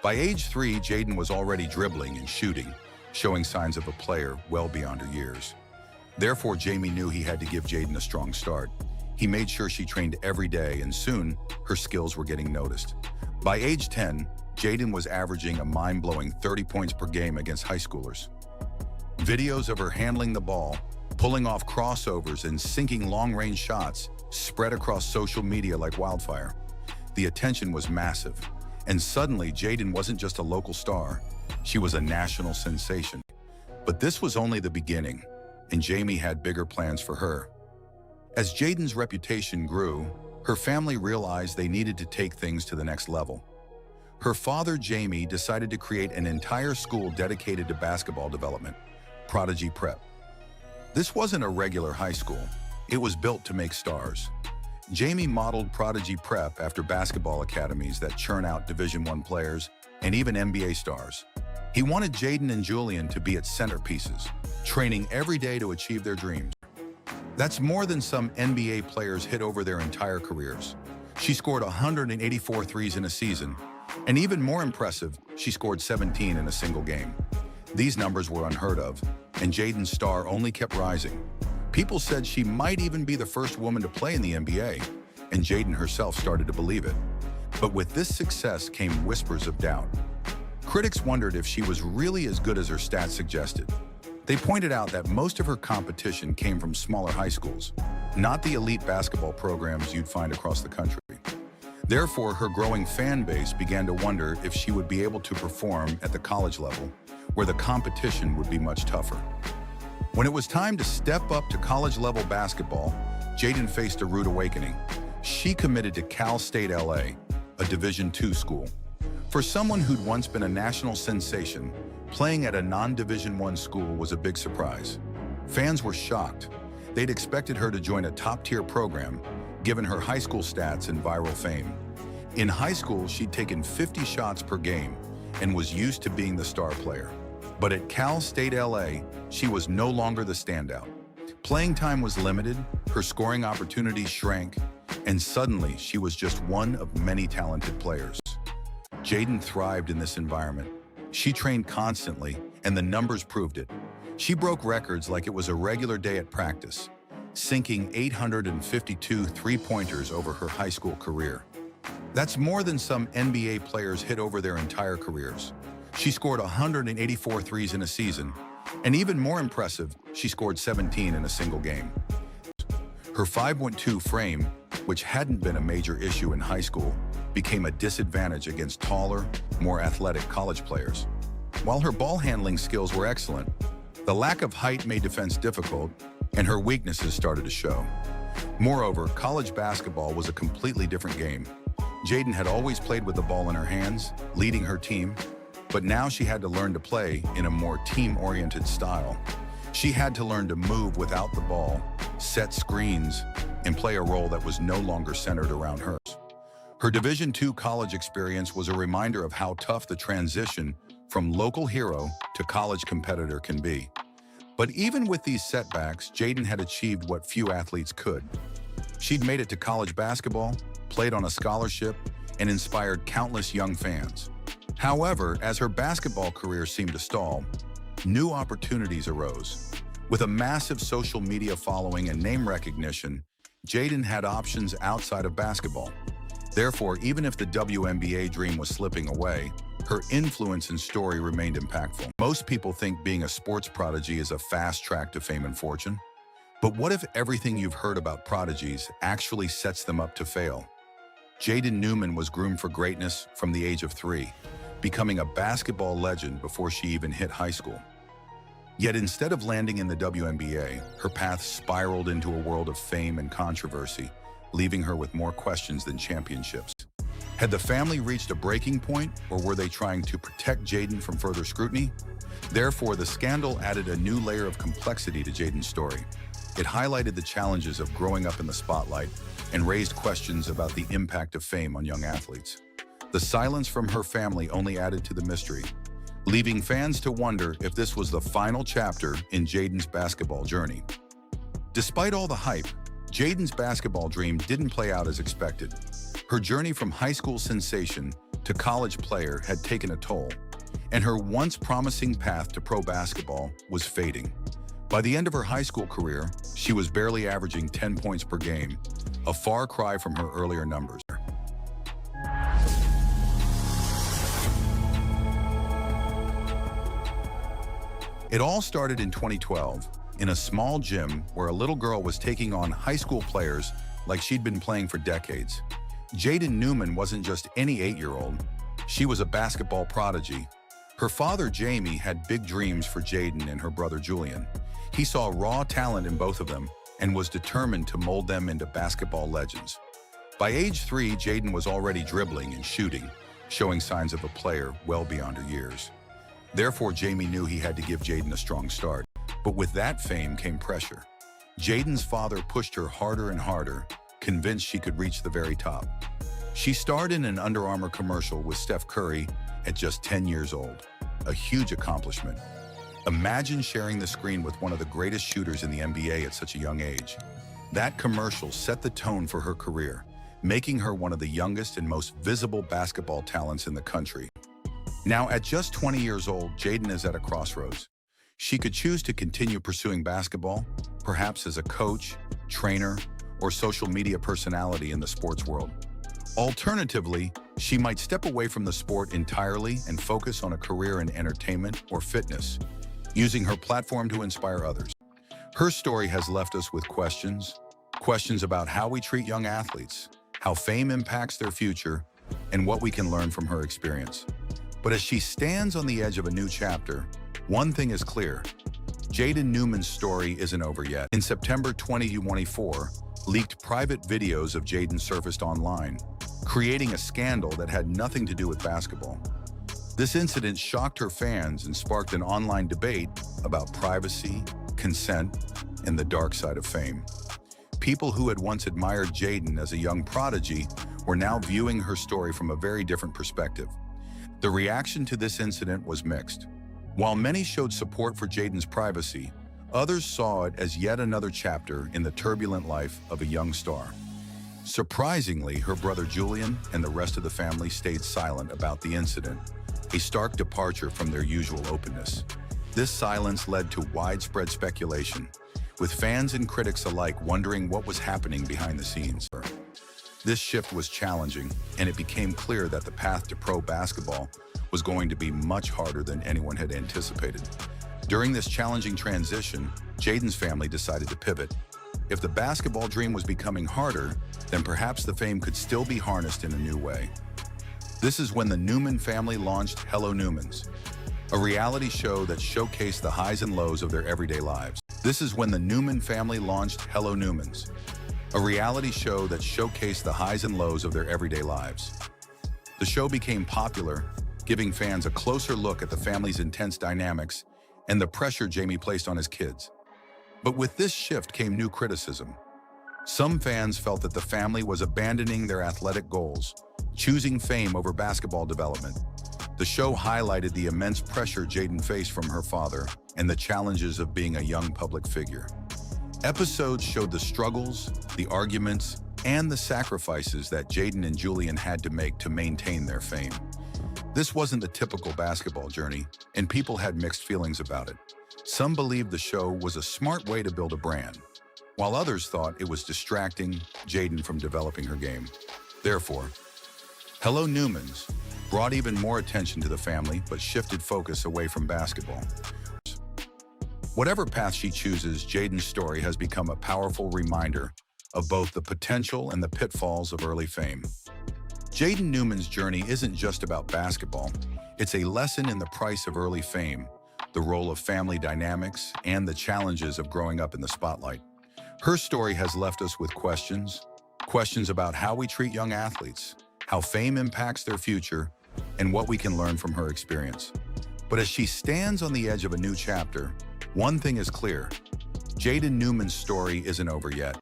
By age 3, Jaden was already dribbling and shooting, showing signs of a player well beyond her years. Therefore, Jamie knew he had to give Jaden a strong start. He made sure she trained every day, and soon, her skills were getting noticed. By age 10, Jaden was averaging a mind-blowing 30 points per game against high schoolers. Videos of her handling the ball, pulling off crossovers, and sinking long-range shots spread across social media like wildfire. The attention was massive, and suddenly Jaden wasn't just a local star, she was a national sensation. But this was only the beginning, and Jamie had bigger plans for her. As Jaden's reputation grew, her family realized they needed to take things to the next level. Her father, Jamie, decided to create an entire school dedicated to basketball development, Prodigy Prep. This wasn't a regular high school. It was built to make stars. Jamie modeled Prodigy Prep after basketball academies that churn out Division I players and even NBA stars. He wanted Jaden and Julian to be its centerpieces, training every day to achieve their dreams. That's more than some NBA players hit over their entire careers. She scored 184 threes in a season, and even more impressive, she scored 17 in a single game. These numbers were unheard of, and Jaden's star only kept rising. People said she might even be the first woman to play in the NBA, and Jaden herself started to believe it. But with this success came whispers of doubt. Critics wondered if she was really as good as her stats suggested. They pointed out that most of her competition came from smaller high schools, not the elite basketball programs you'd find across the country. Therefore, her growing fan base began to wonder if she would be able to perform at the college level, where the competition would be much tougher. When it was time to step up to college-level basketball, Jaden faced a rude awakening. She committed to Cal State LA, a Division II school. For someone who'd once been a national sensation, playing at a non-Division I school was a big surprise. Fans were shocked. They'd expected her to join a top-tier program, given her high school stats and viral fame. In high school, she'd taken 50 shots per game and was used to being the star player. But at Cal State LA, she was no longer the standout. Playing time was limited, her scoring opportunities shrank, and suddenly she was just one of many talented players. Jaden thrived in this environment. She trained constantly, and the numbers proved it. She broke records like it was a regular day at practice, sinking 852 three-pointers over her high school career. That's more than some NBA players hit over their entire careers. She scored 184 threes in a season, and even more impressive, she scored 17 in a single game. Her 5'2" frame, which hadn't been a major issue in high school, became a disadvantage against taller, more athletic college players. While her ball handling skills were excellent, the lack of height made defense difficult, and her weaknesses started to show. Moreover, college basketball was a completely different game. Jaden had always played with the ball in her hands, leading her team, but now she had to learn to play in a more team-oriented style. She had to learn to move without the ball, set screens, and play a role that was no longer centered around hers. Her Division II college experience was a reminder of how tough the transition from local hero to college competitor can be. But even with these setbacks, Jaden had achieved what few athletes could. She'd made it to college basketball, played on a scholarship, and inspired countless young fans. However, as her basketball career seemed to stall, new opportunities arose. With a massive social media following and name recognition, Jaden had options outside of basketball. Therefore, even if the WNBA dream was slipping away, her influence and story remained impactful. Most people think being a sports prodigy is a fast track to fame and fortune. But what if everything you've heard about prodigies actually sets them up to fail? Jaden Newman was groomed for greatness from the age of 3, becoming a basketball legend before she even hit high school. Yet instead of landing in the WNBA, her path spiraled into a world of fame and controversy, leaving her with more questions than championships. Had the family reached a breaking point, or were they trying to protect Jaden from further scrutiny? Therefore, the scandal added a new layer of complexity to Jaden's story. It highlighted the challenges of growing up in the spotlight and raised questions about the impact of fame on young athletes. The silence from her family only added to the mystery, leaving fans to wonder if this was the final chapter in Jaden's basketball journey. Despite all the hype, Jaden's basketball dream didn't play out as expected. Her journey from high school sensation to college player had taken a toll, and her once promising path to pro basketball was fading. By the end of her high school career, she was barely averaging 10 points per game, a far cry from her earlier numbers. It all started in 2012, in a small gym where a little girl was taking on high school players like she'd been playing for decades. Jaden Newman wasn't just any 8-year-old, she was a basketball prodigy. Her father, Jamie, had big dreams for Jaden and her brother, Julian. He saw raw talent in both of them and was determined to mold them into basketball legends. By age 3, Jaden was already dribbling and shooting, showing signs of a player well beyond her years. Therefore, Jamie knew he had to give Jaden a strong start. But with that fame came pressure. Jaden's father pushed her harder and harder, convinced she could reach the very top. She starred in an Under Armour commercial with Steph Curry at just 10 years old, a huge accomplishment. Imagine sharing the screen with one of the greatest shooters in the NBA at such a young age. That commercial set the tone for her career, making her one of the youngest and most visible basketball talents in the country. Now, at just 20 years old, Jaden is at a crossroads. She could choose to continue pursuing basketball, perhaps as a coach, trainer, or social media personality in the sports world. Alternatively, she might step away from the sport entirely and focus on a career in entertainment or fitness, using her platform to inspire others. Her story has left us with questions about how we treat young athletes, how fame impacts their future, and what we can learn from her experience. But as she stands on the edge of a new chapter, one thing is clear: Jaden Newman's story isn't over yet. In September 2024, leaked private videos of Jaden surfaced online, creating a scandal that had nothing to do with basketball. This incident shocked her fans and sparked an online debate about privacy, consent, and the dark side of fame. People who had once admired Jaden as a young prodigy were now viewing her story from a very different perspective. The reaction to this incident was mixed. While many showed support for Jaden's privacy, others saw it as yet another chapter in the turbulent life of a young star. Surprisingly, her brother Julian and the rest of the family stayed silent about the incident, a stark departure from their usual openness. This silence led to widespread speculation, with fans and critics alike wondering what was happening behind the scenes. This shift was challenging, and it became clear that the path to pro basketball was going to be much harder than anyone had anticipated. During this challenging transition, Jaden's family decided to pivot. If the basketball dream was becoming harder, then perhaps the fame could still be harnessed in a new way. This is when the Newman family launched Hello Newmans, a reality show that showcased the highs and lows of their everyday lives. This is when the Newman family launched Hello Newmans, a reality show that showcased the highs and lows of their everyday lives. The show became popular, giving fans a closer look at the family's intense dynamics and the pressure Jamie placed on his kids. But with this shift came new criticism. Some fans felt that the family was abandoning their athletic goals, choosing fame over basketball development. The show highlighted the immense pressure Jaden faced from her father and the challenges of being a young public figure. Episodes showed the struggles, the arguments, and the sacrifices that Jaden and Julian had to make to maintain their fame. This wasn't the typical basketball journey, and people had mixed feelings about it. Some believed the show was a smart way to build a brand, while others thought it was distracting Jaden from developing her game. Therefore, Hello Newmans brought even more attention to the family but shifted focus away from basketball. Whatever path she chooses, Jaden's story has become a powerful reminder of both the potential and the pitfalls of early fame. Jaden Newman's journey isn't just about basketball. It's a lesson in the price of early fame, the role of family dynamics, and the challenges of growing up in the spotlight. Her story has left us with questions about how we treat young athletes, how fame impacts their future, and what we can learn from her experience. But as she stands on the edge of a new chapter, one thing is clear: Jaden Newman's story isn't over yet.